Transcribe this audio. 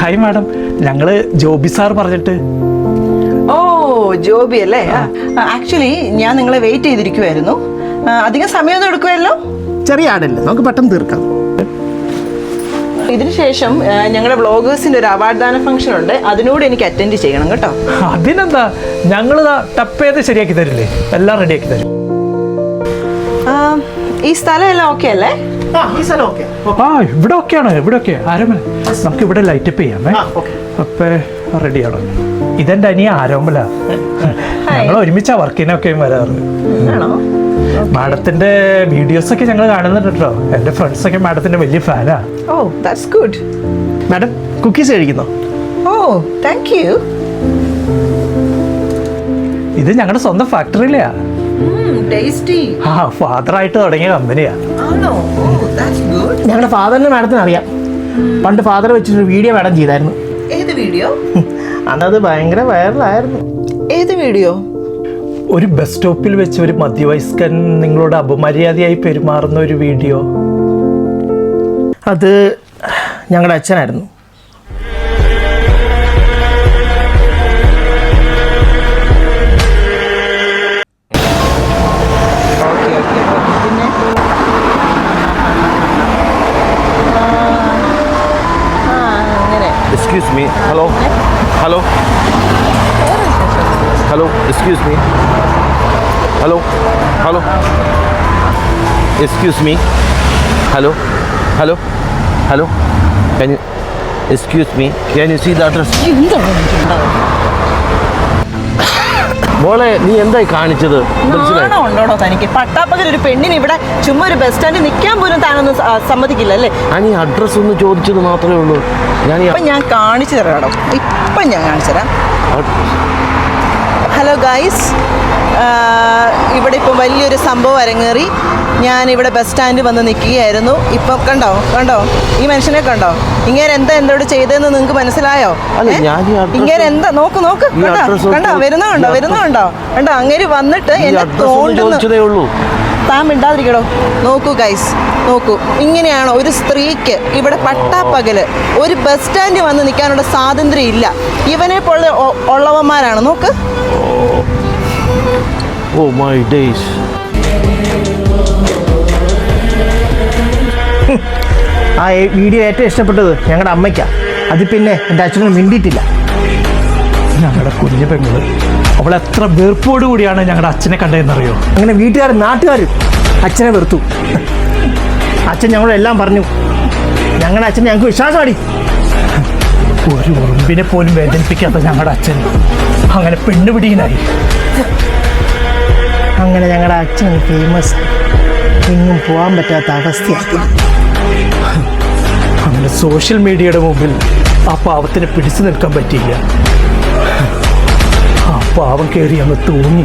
Hi madam, ഞങ്ങള് Joby sir പറഞ്ഞിട്ട്. ഓ ജോബി അല്ലേ? ആക്ച്വലി ഞാൻ നിങ്ങളെ വെയിറ്റ് ചെയ്തിരിക്കുമായിരുന്നു. അധികം സമയമൊന്നും എടുക്കുമല്ലോ? ചെറിയ ആടല്ലേ, നമുക്ക് പെട്ടെന്ന് തീർക്കാം. ഇതിനുശേഷം ഞങ്ങളുടെ വ്ളോഗേഴ്സിന്റെ ഒരു അവാർഡ് ദാന ഫംഗ്ഷൻ ഉണ്ട്, അതിനോട് എനിക്ക് അറ്റൻഡ് ചെയ്യണം കേട്ടോ. അതിനെന്താ, ഞങ്ങൾ ടപ്പ് ചെയ്ത് ശരിയാക്കി തരില്ലേ, എല്ലാം റെഡിയാക്കി തരും. ഈ സ്ഥലം എല്ലാം ഓക്കെ അല്ലേ? ഇവിടെ ഓക്കെയാണ്, ഇവിടെ ഓക്കെ. ആരോമല, നമുക്ക് ഇവിടെ ലൈറ്റപ്പ് ചെയ്യാമേ. അപ്പൊ റെഡിയാണോ? ഇതെന്റെ അനിയ ആരോമല, ഞങ്ങൾ ഒരുമിച്ചാ വർക്കിനൊക്കെ വരാറ്. മാഡത്തിന്റെ വീഡിയോസ് ഒക്കെ ഞങ്ങൾ കാണുന്നുണ്ട് കേട്ടോ. എന്റെ ഫ്രണ്ട്സ് ഒക്കെ മാഡത്തിന്റെ വലിയ ഫാനാ. Oh that's good. Madam cookies കഴിക്കുന്നോ? Oh thank you. ഇത് ഞങ്ങളുടെ സ്വന്തം ഫാക്ടറിയിലെയാ. ടേസ്റ്റി. ഫാദറായിട്ട് തുടങ്ങിയ കമ്പനിയാ. ഞങ്ങളുടെ ഫാദറിനെ മാഡത്തിന് അറിയാം. പണ്ട് ഫാദർ വെച്ചിട്ടൊരു വീഡിയോ മാഡം ചെയ്തായിരുന്നു. ഏത് വീഡിയോ? അന്നത് ഭയങ്കര വൈറലായിരുന്നു. ഏത് വീഡിയോ? ഒരു ബസ് സ്റ്റോപ്പിൽ വെച്ച് ഒരു മധ്യവയസ്കൻ നിങ്ങളോട് അപമര്യാദയായി പെരുമാറുന്ന ഒരു വീഡിയോ. അത് ഞങ്ങളുടെ അച്ഛനായിരുന്നു. Excuse me. Hello. Hello. Hello. Excuse me. Hello. Hello. Excuse me. Hello. Hello. Hello. Can you excuse me? Can you see the address? മോളെ, നീ എന്തായി കാണിച്ചത്? ഉണ്ടോടോ തനിക്ക്? പട്ടാപ്പകൽ ഒരു പെണ്ണിന് ഇവിടെ ചുമ്മാ ഒരു ബസ് സ്റ്റാൻഡിൽ നിൽക്കാൻ പോലും താനൊന്നും സമ്മതിക്കില്ല അല്ലേ? ഞാൻ ഈ അഡ്രസ് ഒന്ന് ചോദിച്ചത് മാത്രമേ ഉള്ളൂ. ഞാൻ കാണിച്ചു തരാം. ഇപ്പം ഞാൻ കാണിച്ചു തരാം. ഹലോ ഗൈസ്, ഇവിടെ ഇപ്പം വലിയൊരു സംഭവം അരങ്ങേറി. ഞാനിവിടെ ബസ് സ്റ്റാൻഡിൽ വന്ന് നിൽക്കുകയായിരുന്നു. ഇപ്പം കണ്ടോ ഈ മനുഷ്യനെ കണ്ടോ? ഇങ്ങനെ എന്തോട് ചെയ്തതെന്ന് നിങ്ങൾക്ക് മനസ്സിലായോ? ഇങ്ങനെ എന്താ നോക്ക് കണ്ടോ? വരുന്നുണ്ടോ? അങ്ങനെ വന്നിട്ട് എന്നെ തോണ്ടുന്നു. താൻ മിണ്ടാതിരിക്കടോ. നോക്കൂ ഗൈസ്, നോക്കൂ. ഇങ്ങനെയാണോ ഒരു സ്ത്രീക്ക് ഇവിടെ പട്ടാപ്പകല് ഒരു ബസ് സ്റ്റാൻഡിൽ വന്ന് നിൽക്കാനുള്ള സ്വാതന്ത്ര്യം ഇല്ല? ഇവനെ പോലെ ഉള്ളവന്മാരാണ്. നോക്ക്. Oh my days. ആ വീഡിയോ ഏറ്റവും ഇഷ്ടപ്പെട്ടത് ഞങ്ങളുടെ അമ്മയ്ക്കാണ്. അത് പിന്നെ എൻ്റെ അച്ഛനും മിണ്ടിയിട്ടില്ല. ഞങ്ങളുടെ കുഞ്ഞു പെങ്ങള്, അവൾ എത്ര വെറുപ്പോടു കൂടിയാണ് ഞങ്ങളുടെ അച്ഛനെ കണ്ടതെന്നറിയോ? അങ്ങനെ വീട്ടുകാരും നാട്ടുകാരും അച്ഛനെ വെറുത്തു. അച്ഛൻ ഞങ്ങളെല്ലാം പറഞ്ഞു. ഞങ്ങളുടെ അച്ഛൻ ഞങ്ങൾക്ക് വിശ്വാസമാടി. ഒരു ഉറുമ്പിനെ പോലും വേദനിപ്പിക്കാത്ത ഞങ്ങളുടെ അച്ഛൻ അങ്ങനെ പെണ്ണുപിടിയനായി. അങ്ങനെ ഞങ്ങളുടെ അച്ഛൻ ഫേമസ് ആയി. എങ്ങും പോകാൻ പറ്റാത്ത അവസ്ഥയായി. അങ്ങനെ സോഷ്യൽ മീഡിയയുടെ മുമ്പിൽ ആ പാവത്തിനെ പിടിച്ചു നിൽക്കാൻ പറ്റിയില്ല. ആ പാവം കയറി അങ്ങ് തൂങ്ങി.